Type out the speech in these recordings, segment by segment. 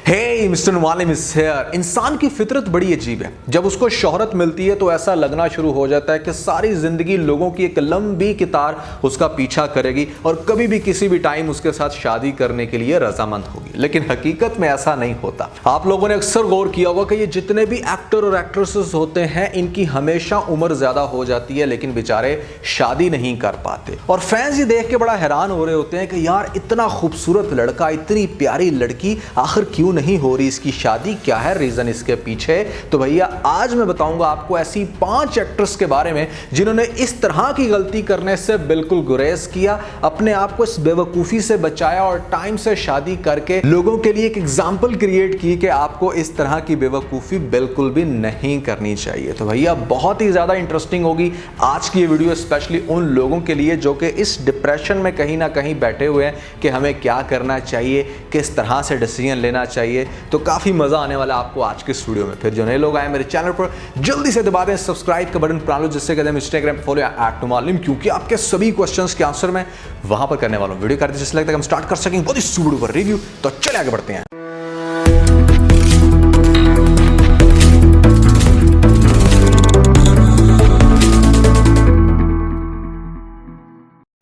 हे mister वालिम is here. इंसान की फितरत बड़ी अजीब है। जब उसको शोहरत मिलती है तो ऐसा लगना शुरू हो जाता है कि सारी जिंदगी लोगों की एक लंबी कतार उसका पीछा करेगी और कभी भी किसी भी टाइम उसके साथ शादी करने के लिए रजामंद होगी। लेकिन हकीकत में ऐसा नहीं होता। आप लोगों ने अक्सर गौर किया होगा कि ये जितने भी एक्टर और एक्ट्रेसेस होते हैं इनकी हमेशा उम्र ज्यादा हो जाती है, लेकिन बेचारे शादी नहीं कर पाते। और फैंस ये देख के बड़ा हैरान हो रहे होते हैं कि यार इतना खूबसूरत लड़का, इतनी प्यारी लड़की, आखिर क्यों नहीं हो रही इसकी शादी, क्या है रीजन इसके पीछे। तो भैया आज मैं बताऊंगा आपको ऐसी 5 एक्ट्रेस के बारे में जिन्होंने इस तरह की गलती करने से बिल्कुल गुरेज किया, अपने आप को इस बेवकूफी से बचाया और टाइम से शादी करके लोगों के लिए एक एग्जाम्पल क्रिएट की कि आपको इस तरह की बेवकूफी बिल्कुल भी नहीं करनी चाहिए। तो भैया बहुत ही ज्यादा इंटरेस्टिंग होगी आज की ये वीडियो, स्पेशली उन लोगों के लिए जो कि इस डिप्रेशन में कहीं ना कहीं बैठे हुए हैं कि हमें क्या करना चाहिए, किस तरह से डिसीजन लेना चाहिए। तो काफी मजा आने वाला आपको आज के वीडियो में। फिर जो नए लोग आए मेरे चैनल पर जल्दी से दबा दें सब्सक्राइब का बटन प्रा लो, जिससे कहते हैं इंस्टाग्राम पे फॉलो या @मालिम, क्योंकि आपके सभी क्वेश्चंस के आंसर मैं वहां पर करने वाला हूं। वीडियो करते जिससे लगता है हम स्टार्ट कर सकेंगे बहुत ही वीडियो पर रिव्यू। तो चले आगे बढ़ते हैं।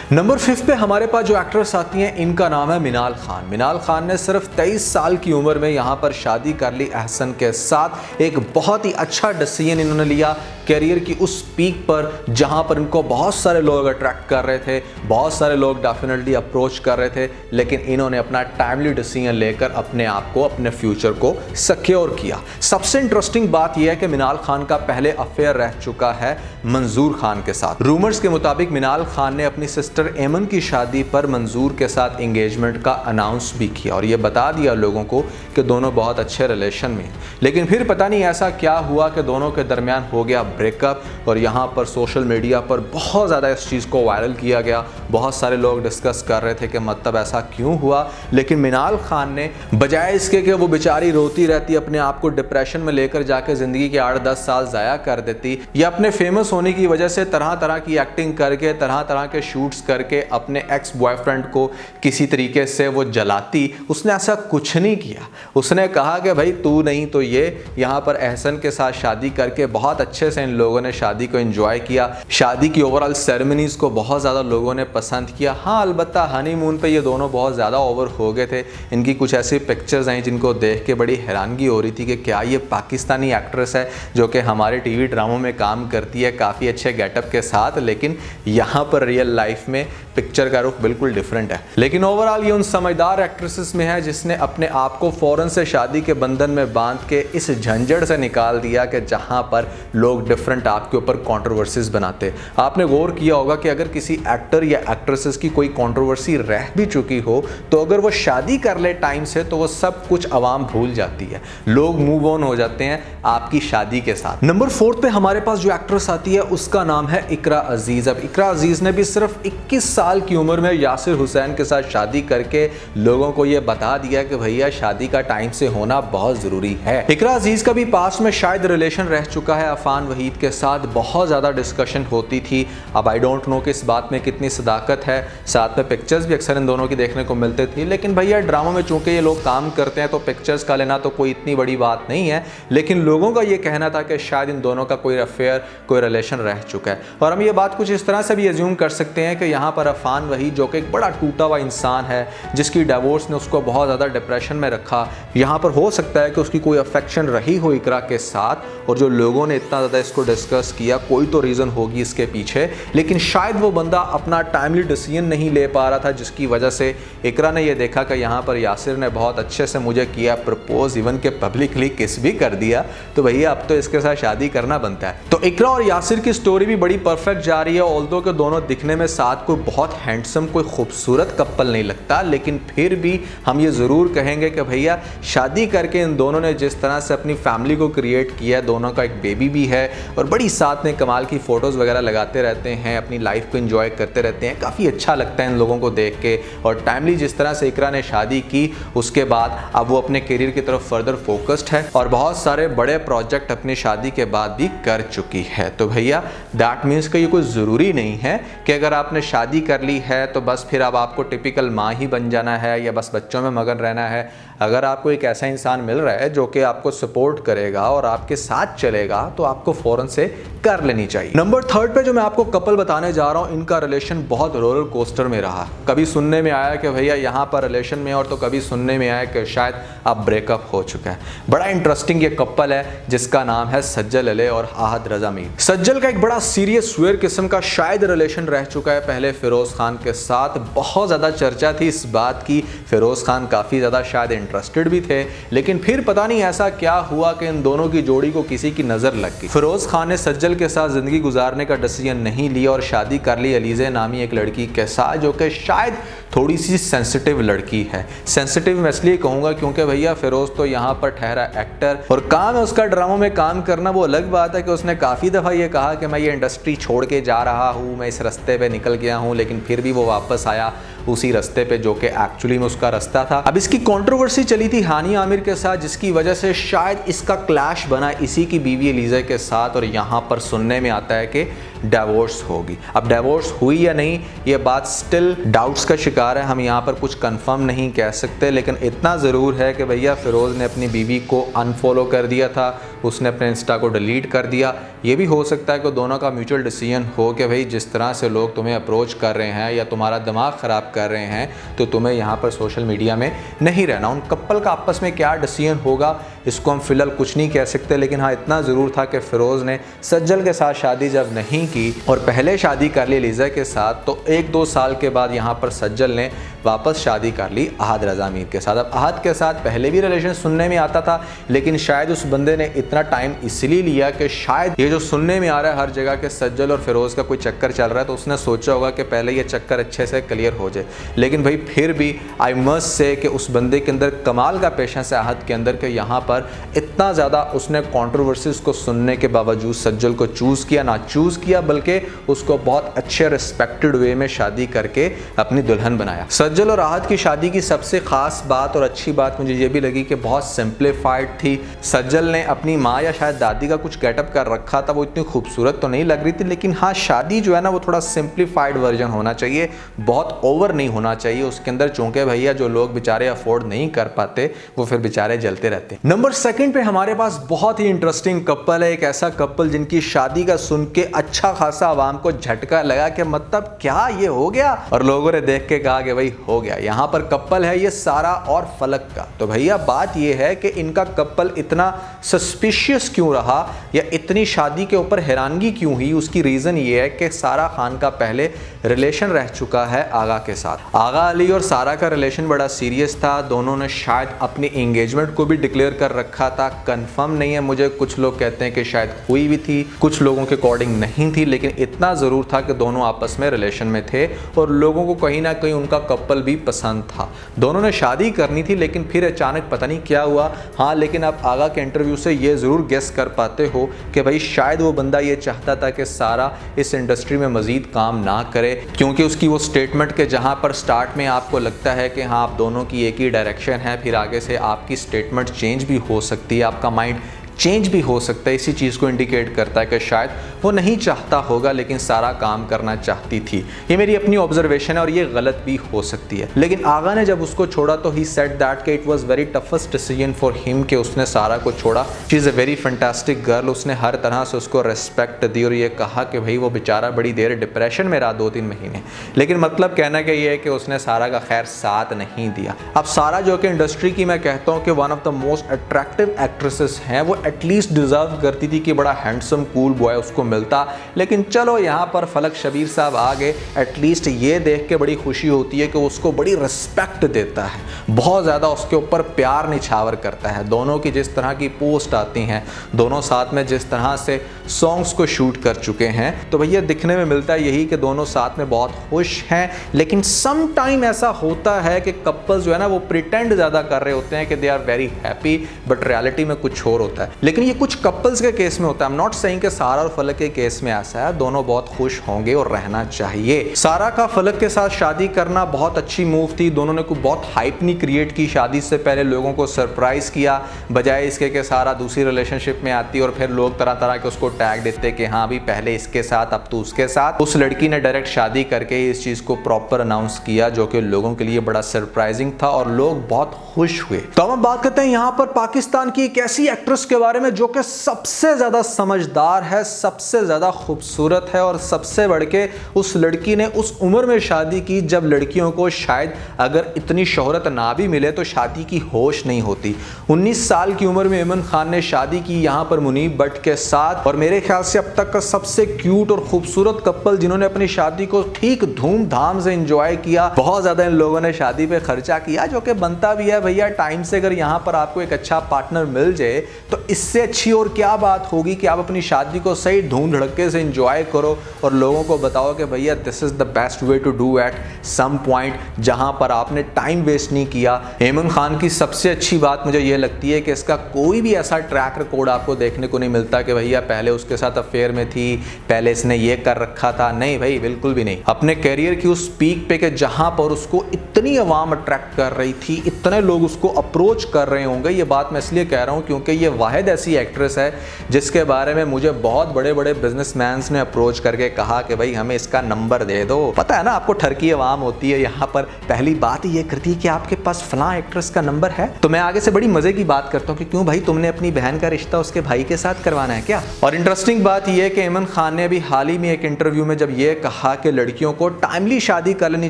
नंबर 5 पे हमारे पास जो एक्ट्रेस आती हैं इनका नाम है मिनाल खान। मिनाल खान ने सिर्फ 23 साल की उम्र में यहाँ पर शादी कर ली अहसन के साथ। एक बहुत ही अच्छा डिसीजन इन्होंने लिया करियर की उस पीक पर जहाँ पर इनको बहुत सारे लोग अट्रैक्ट कर रहे थे, बहुत सारे लोग डेफिनेटली अप्रोच कर रहे थे, लेकिन इन्होंने अपना टाइमली डिसीजन लेकर अपने आप को, अपने फ्यूचर को सिक्योर किया। सबसे इंटरेस्टिंग बात यह है कि मिनाल खान का पहले अफेयर रह चुका है मंजूर खान के साथ। रूमर्स के मुताबिक मिनाल खान ने अपनी सिस्टर एमन की शादी पर मंजूर के साथ एंगेजमेंट का अनाउंस भी किया और यह बता दिया लोगों को कि दोनों बहुत अच्छे रिलेशन में हैं। लेकिन फिर पता नहीं ऐसा क्या हुआ कि दोनों के दरमियान हो गया ब्रेकअप और यहाँ पर सोशल मीडिया पर बहुत ज़्यादा इस चीज़ को वायरल किया गया। बहुत सारे लोग डिस्कस कर रहे थे कि मतलब ऐसा क्यों हुआ। लेकिन मिनाल खान ने बजाय इसके कि वो बेचारी रोती रहती, अपने आप को डिप्रेशन में लेकर जाकर ज़िंदगी के 8-10 साल ज़ाया कर देती, या अपने फेमस होने की वजह से तरह तरह की एक्टिंग करके, तरह तरह के शूट्स करके अपने एक्स बॉयफ्रेंड को किसी तरीके से वो जलाती, उसने ऐसा कुछ नहीं किया। उसने कहा कि भाई तू नहीं तो ये, यहाँ पर एहसन के साथ शादी करके बहुत अच्छे से इन लोगों ने शादी को एंजॉय किया। शादी की ओवरऑल सेरेमनीज को बहुत ज़्यादा लोगों ने पसंद किया। हाँ, अलबत्ता हनीमून पे ये दोनों बहुत ज़्यादा ओवर हो गए थे। इनकी कुछ ऐसी पिक्चर्स आई जिनको देख के बड़ी हैरानगी हो रही थी कि क्या ये पाकिस्तानी एक्ट्रेस है जो कि हमारे टीवी ड्रामों में काम करती है काफ़ी अच्छे गेटअप के साथ, लेकिन यहाँ पर रियल लाइफ में पिक्चर का रुख बिल्कुल डिफरेंट है। लेकिन ओवरऑल ये उन समझदार एक्ट्रेसेस में है जिसने अपने आप को फौरन से शादी के बंधन में बांध के इस झंझट से निकाल दिया कि जहां पर लोग डिफरेंट आपके ऊपर कंट्रोवर्सीज बनाते। आपने गौर किया होगा कि अगर किसी एक्टर या एक्ट्रेसेस की कोई कंट्रोवर्सी रह भी चुकी हो तो अगर वो शादी कर ले टाइम से तो वो सब कुछ आवाम भूल जाती है, लोग मूव ऑन हो जाते हैं आपकी शादी के साथ। नंबर 4 पे हमारे पास जो एक्ट्रेस आती है उसका नाम है इकरा अजीज। अब इकरा अजीज ने भी सिर्फ 21 साल की उम्र में यासिर हुसैन के साथ शादी करके लोगों को यह बता दिया कि भैया शादी का टाइम से होना बहुत जरूरी है। इकरा अजीज का भी पास में शायद रिलेशन रह चुका है अफान वहीद के साथ। बहुत ज्यादा डिस्कशन होती थी। अब आई डोंट नो कि इस बात में कितनी सदाकत है। साथ में पिक्चर्स भी अक्सर इन दोनों की देखने को मिलते थे। लेकिन भैया ड्रामा में चूंकि ये लोग काम करते हैं तो पिक्चर्स का लेना तो कोई इतनी बड़ी बात नहीं है। लेकिन लोगों का ये कहना था कि शायद इन दोनों का कोई अफेयर, कोई रिलेशन रह चुका है। और हम ये बात कुछ इस तरह से भी एज्यूम कर सकते हैं कि यहाँ पर अफान वहीद जो कि एक बड़ा टूटा हुआ इंसान है, जिसकी डिवोर्स ने उसको बहुत ज़्यादा डिप्रेशन में रखा, यहाँ पर हो सकता है कि उसकी कोई अफेक्शन रही हो इकरा के साथ और जो लोगों ने इतना ज़्यादा इसको डिस्कस किया, कोई तो रीज़न होगी इसके पीछे। लेकिन शायद वो बंदा अपना टाइमली डिसीजन नहीं ले पा रहा था, जिसकी वजह से इकरा ने यह देखा कि यहाँ पर यासिर ने बहुत अच्छे से मुझे किया प्रपोज, इवन के पब्लिकली किस भी कर दिया, तो भैया अब तो इसके साथ शादी करना बनता है। तो इकरा और यासिर की स्टोरी भी बड़ी परफेक्ट जा रही है। ऑल्दो के दोनों दिखने में साथ कोई बहुत हैंडसम, कोई खूबसूरत कपल नहीं लगता, लेकिन फिर भी हम ये ज़रूर कहेंगे कि भैया शादी करके इन दोनों ने जिस तरह से अपनी फैमिली को क्रिएट किया, दोनों का एक बेबी भी है और बड़ी साथ में कमाल की फ़ोटोज़ वगैरह लगाते रहते हैं, अपनी लाइफ को एंजॉय करते रहते हैं। काफ़ी अच्छा लगता है इन लोगों को देख के। और टाइमली जिस तरह से इकरा ने शादी की उसके बाद अब वो अपने करियर की तरफ फर्दर फोकस्ड है और बहुत सारे बड़े प्रोजेक्ट अपनी शादी के बाद भी कर चुकी है। तो भैया दैट मीन्स कि ये कोई ज़रूरी नहीं है कि अगर आपने शादी कर ली है तो बस फिर अब आपको टिपिकल माँ ही बन जाना है या बस बच्चों में मगन रहना है। अगर आपको एक ऐसा इंसान मिल रहा है जो कि आपको सपोर्ट करेगा और आपके साथ चलेगा तो आपको फ़ौरन से कर लेनी चाहिए। नंबर 3 पे जो मैं आपको कपल बताने जा रहा हूँ, इनका रिलेशन बहुत रोलर कोस्टर में रहा। कभी सुनने में आया कि भैया यहाँ पर रिलेशन में, और तो कभी सुनने में आया कि शायद अब ब्रेकअप हो चुका है। बड़ा इंटरेस्टिंग ये कपल है जिसका नाम है सज्जल अली और आहद रजा मीर। सज्जल का एक बड़ा सीरियस वेयर किस्म का शायद रिलेशन रह चुका है पहले फिरोज खान के साथ। बहुत ज़्यादा चर्चा थी इस बात की, फिरोज खान काफ़ी ज़्यादा शायद इंटरेस्टेड भी थे, लेकिन फिर पता नहीं ऐसा क्या हुआ कि इन दोनों की जोड़ी को किसी की नज़र लग गई। फिरोज खान ने सज्जल के साथ ज़िंदगी गुजारने का डिसीजन नहीं लिया और शादी कर ली अलीज़े नामी एक लड़की के साथ, जो कि शायद थोड़ी सी सेंसिटिव लड़की है। सेंसिटिव मैं इसलिए कहूँगा क्योंकि भैया फिरोज तो यहाँ पर ठहरा एक्टर और काम है उसका ड्रामों में काम करना। वो अलग बात है कि उसने काफ़ी दफ़ा ये कहा कि मैं ये इंडस्ट्री छोड़ के जा रहा हूँ, मैं इस रास्ते पे निकल गया हूँ, लेकिन फिर भी वो वापस आया उसी रास्ते पे जो कि एक्चुअली में उसका रास्ता था। अब इसकी कंट्रोवर्सी चली थी हानिया आमिर के साथ, जिसकी वजह से शायद इसका क्लैश बना इसी की बीवी एलिज़ा के साथ, और यहाँ पर सुनने में आता है कि डिवोर्स होगी। अब डिवोर्स हुई या नहीं ये बात स्टिल डाउट्स का शिकार है, हम यहाँ पर कुछ कंफर्म नहीं कह सकते, लेकिन इतना ज़रूर है कि भैया फिरोज़ ने अपनी बीवी को अनफॉलो कर दिया था, उसने अपने इंस्टा को डिलीट कर दिया। ये भी हो सकता है कि दोनों का म्यूचुअल डिसीजन हो कि भाई जिस तरह से लोग तुम्हें अप्रोच कर रहे हैं या तुम्हारा दिमाग ख़राब कर रहे हैं तो तुम्हें यहाँ पर सोशल मीडिया में नहीं रहना। उन कपल का आपस में क्या डिसीजन होगा इसको हम फिलहाल कुछ नहीं कह सकते, लेकिन हाँ इतना ज़रूर था कि फिरोज़ ने सज्जल के साथ शादी जब नहीं की और पहले शादी कर ली एलिज़ा के साथ, तो 1-2 साल के बाद यहाँ पर सज्जल ने वापस शादी कर ली आहद रजा मीर के साथ। अब आहद के साथ पहले भी रिलेशन सुनने में आता था, लेकिन शायद उस बंदे ने इतना टाइम इसलिए लिया कि शायद ये जो सुनने में आ रहा है हर जगह के सज्जल और फिरोज़ का कोई चक्कर चल रहा है, तो उसने सोचा होगा कि पहले ये चक्कर अच्छे से क्लियर हो जाए। लेकिन भाई फिर भी आई मस्ट से कि उस बंदे के अंदर कमाल का पेशेंस है आहद के अंदर, कि यहाँ पर इतना ज़्यादा उसने कंट्रोवर्सीज को सुनने के बावजूद सज्जल को चूज़ किया, ना चूज़ किया बल्कि उसको बहुत अच्छे रिस्पेक्टेड वे में शादी करके अपनी दुल्हन बनाया। सज्जल और आहद की शादी की सबसे ख़ास बात और अच्छी बात मुझे ये भी लगी कि बहुत सिंप्लीफाइड थी। सज्जल ने अपनी माँ या शायद दादी का कुछ गेटअप कर रखा था, वो इतनी खूबसूरत तो नहीं लग रही थी, लेकिन हाँ शादी जो है ना वो थोड़ा सिंप्लीफाइड वर्जन होना चाहिए, बहुत ओवर नहीं होना चाहिए उसके अंदर, चूंकि भैया जो लोग बेचारे अफोर्ड नहीं कर पाते वो फिर बेचारे जलते रहते हैं। नंबर 2 पे हमारे पास बहुत ही इंटरेस्टिंग कपल है, एक ऐसा कपल जिनकी शादी का सुन के अच्छा खासा आवाम को झटका लगा कि मतलब क्या ये हो गया, और लोगों ने देख के कहा कि भाई हो गया। यहाँ पर कपल है ये सारा और फलक का। तो भैया बात ये है कि इनका कपल इतना सस्पिशियस क्यों रहा या इतनी शादी के ऊपर हैरानगी क्यों हुई, उसकी रीज़न ये है कि सारा खान का पहले रिलेशन रह चुका है आगा के साथ। आगा अली और सारा का रिलेशन बड़ा सीरियस था, दोनों ने शायद अपनी एंगेजमेंट को भी डिक्लेयर कर रखा था, कंफर्म नहीं है मुझे, कुछ लोग कहते हैं कि शायद हुई भी थी, कुछ लोगों के अकॉर्डिंग नहीं थी, लेकिन इतना ज़रूर था कि दोनों आपस में रिलेशन में थे और लोगों को कहीं ना कहीं उनका कपल भी पसंद था। दोनों ने शादी करनी थी लेकिन फिर अचानक पता नहीं क्या हुआ। हाँ लेकिन आप आगा के इंटरव्यू से ये ज़रूर गेस कर पाते हो कि भाई शायद वो बंदा ये चाहता था कि सारा इस इंडस्ट्री में मज़ीद काम ना करे, क्योंकि उसकी वो स्टेटमेंट के जहाँ पर स्टार्ट में आपको लगता है कि हाँ आप दोनों की एक ही डायरेक्शन है, फिर आगे से आपकी स्टेटमेंट चेंज भी हो सकती है, आपका माइंड चेंज भी हो सकता है, इसी चीज़ को इंडिकेट करता है कि शायद वो नहीं चाहता होगा लेकिन सारा काम करना चाहती थी। ये मेरी अपनी ऑब्जर्वेशन है और ये गलत भी हो सकती है। लेकिन आगा ने जब उसको छोड़ा तो ही सेड दैट कि it was very toughest decision for him कि उसने सारा को छोड़ा। She is a very fantastic girl, उसने हर तरह से उसको रेस्पेक्ट दी और ये कहा कि भाई वो बेचारा बड़ी देर डिप्रेशन में रहा 2-3 महीने, लेकिन मतलब कहना कि ये है कि उसने सारा का खैर साथ नहीं दिया। अब सारा जो कि इंडस्ट्री की मैं कहता हूँ कि one of the most attractive actresses हैं, वो एटलीस्ट डिजर्व करती थी कि बड़ा हैंडसम कूल बॉय उसको मिलता, लेकिन चलो यहाँ पर फलक शबीर साहब आ गए। एटलीस्ट ये देख के बड़ी खुशी होती है कि उसको बड़ी रिस्पेक्ट देता है, बहुत ज़्यादा उसके ऊपर प्यार निछावर करता है। दोनों की जिस तरह की पोस्ट आती हैं, दोनों साथ में जिस तरह से सॉन्ग्स को शूट कर चुके हैं, तो भैया दिखने में मिलता है यही कि दोनों साथ में बहुत खुश हैं। लेकिन सम टाइम ऐसा होता है कि कपल्स जो है ना वो प्रिटेंड ज़्यादा कर रहे होते हैं कि they are very happy, but reality में कुछ और होता है। लेकिन ये कुछ कपल्स के केस में होता है। आई एम नॉट सेइंग कि सारा और फलक के केस में ऐसा है, दोनों बहुत खुश होंगे और रहना चाहिए। सारा का फलक के साथ शादी करना बहुत अच्छी मूव थी। दोनों ने कोई बहुत हाइप नहीं क्रिएट की, शादी से पहले लोगों को सरप्राइज किया, बजाय इसके कि सारा दूसरी रिलेशनशिप में आती और फिर लोग तरह तरह के उसको टैग देते कि हाँ भी पहले इसके साथ अब तो उसके साथ। उस लड़की ने डायरेक्ट शादी करके इस चीज को प्रॉपर अनाउंस किया, जो कि लोगों के लिए बड़ा सरप्राइजिंग था और लोग बहुत खुश हुए। तो हम बात करते हैं यहाँ पर पाकिस्तान की एक ऐसी एक्ट्रेस के बारे में जो कि सबसे ज्यादा समझदार है, सबसे ज्यादा खूबसूरत है और सबसे बढ़ के उस लड़की ने उस उम्र में शादी की जब लड़कियों को शायद अगर इतनी शोहरत ना भी मिले तो शादी की होश नहीं होती। 19 साल की उम्र में इमरान खान ने शादी की यहाँ पर मुनीब भट्ट के साथ, और मेरे ख्याल से अब तक का सबसे क्यूट और खूबसूरत कपल जिन्होंने अपनी शादी को ठीक धूमधाम से एंजॉय किया। बहुत ज्यादा इन लोगों ने शादी पे खर्चा किया, जो कि बनता भी है भैया। टाइम से अगर यहाँ पर आपको एक अच्छा पार्टनर मिल जाए तो इससे अच्छी और क्या बात होगी कि आप अपनी शादी को सही धूम धड़के से एंजॉय करो और लोगों को बताओ कि भैया this is the best way to do at some point, जहां पर आपने टाइम वेस्ट नहीं किया। इमरान खान की सबसे अच्छी बात मुझे ये लगती है कि इसका कोई भी ऐसा ट्रैक रिकॉर्ड आपको देखने को नहीं मिलता कि भैया पहले उसके साथ अफेयर में थी, पहले इसने ये कर रखा था। नहीं भाई, बिल्कुल भी नहीं। अपने कैरियर की उस पीक पे कि जहां पर उसको इतनी आवाम अट्रैक्ट कर रही थी, इतने लोग उसको अप्रोच कर रहे होंगे। ये बात मैं इसलिए कह रहा हूं क्योंकि ये वाहिद ऐसी एक्ट्रेस है जिसके बारे में मुझे बहुत बड़े बड़े बिजनेसमैन ने अप्रोच करके कहा कि भाई हमें इसका नंबर दे दो। पता है ना आपको, ठरकी आवाम होती है यहाँ पर, पहली बात ये करती है कि आपके पास फलां एक्ट्रेस का नंबर है। तो मैं आगे से बड़ी मजे की बात करता हूँ कि क्यों भाई तुमने अपनी बहन का रिश्ता उसके भाई के साथ करवाना है क्या। और इंटरेस्टिंग बात यह है कि इमरान खान ने अभी हाल ही में एक इंटरव्यू में जब ये कहा कि लड़कियों को टाइमली शादी कर लेनी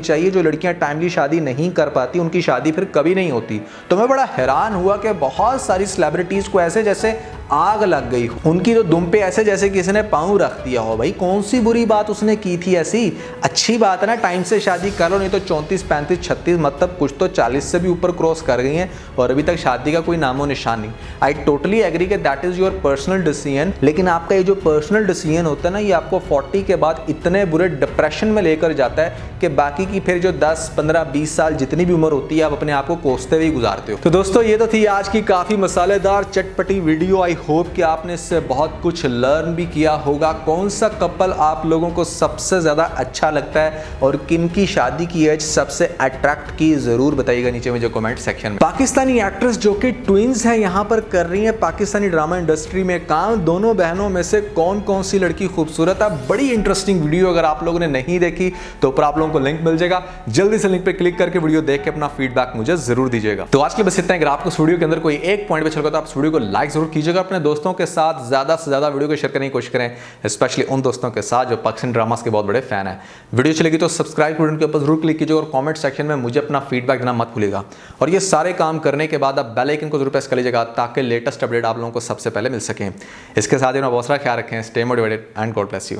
चाहिए, जो लड़कियां टाइमली शादी नहीं कर पाती उनकी शादी फिर कभी नहीं होती, तो मैं बड़ा हैरान हुआ कि बहुत सारी सेलिब्रिटीज को ऐसे जैसे आग लग गई, उनकी तो दुम पे ऐसे जैसे किसी ने पाँव रख दिया हो। भाई कौन सी बुरी बात उसने की थी ऐसी? अच्छी बात है ना, टाइम से शादी कर लो, नहीं तो 34, 35, 36 मतलब कुछ तो 40 से भी ऊपर क्रॉस कर गई हैं और अभी तक शादी का कोई नामो निशान नहीं। आई टोटली एग्री कि that is your personal decision, लेकिन आपका ये जो पर्सनल डिसीजन होता है ना, ये आपको 40 के बाद इतने बुरे डिप्रेशन में लेकर जाता है कि बाकी की फिर जो 10, 15, 20 साल जितनी भी उम्र होती है आप अपने आप को कोसते हुए गुजारते हो। तो दोस्तों ये तो थी आज की काफी मसालेदार चटपटी वीडियो। आई होप कि आपने इससे बहुत कुछ लर्न भी किया होगा। कौन सा कपल आप लोगों को सबसे ज्यादा अच्छा लगता है और किन की शादी की एज सबसे अट्रैक्ट की, जरूर बताइएगा नीचे में जो कमेंट सेक्शन में। पाकिस्तानी एक्ट्रेस जो कि ट्विंस है यहाँ पर कर रही है पाकिस्तानी ड्रामा इंडस्ट्री में काम। दोनों बहनों में से कौन कौन सी लड़की खूबसूरत है, बड़ी इंटरेस्टिंग वीडियो। अगर आप लोगों ने नहीं देखी तो ऊपर आप लोगों को लिंक मिल जाएगा, जल्दी से लिंक पे क्लिक करके वीडियो देख के अपना फीडबैक मुझे जरूर दीजिएगा। तो आज के लिए बस इतना है। अगर आपको इस वीडियो के अंदर कोई एक पॉइंट अच्छा लगा तो आप इस वीडियो को लाइक जरूर कीजिएगा, अपने दोस्तों के साथ ज्यादा से ज्यादा वीडियो को शेयर करने की कोशिश करें, स्पेशली उन दोस्तों के साथ जो पाकिस्तानी ड्रामास के बहुत बड़े फैन हैं। वीडियो चलेगी तो सब्सक्राइब बटन के ऊपर जरूर क्लिक कीजिएगा और कमेंट सेक्शन में मुझे अपना फीडबैक देना मत भूलिएगा। और ये सारे काम करने के बाद आप बेल आइकन को जरूर प्रेस कर लीजिएगा ताकि लेटेस्ट अपडेट आप लोगों को सबसे पहले मिल सके। इसके साथ ही अपना बहुत सारा ख्याल रखें। Stay motivated and God bless you.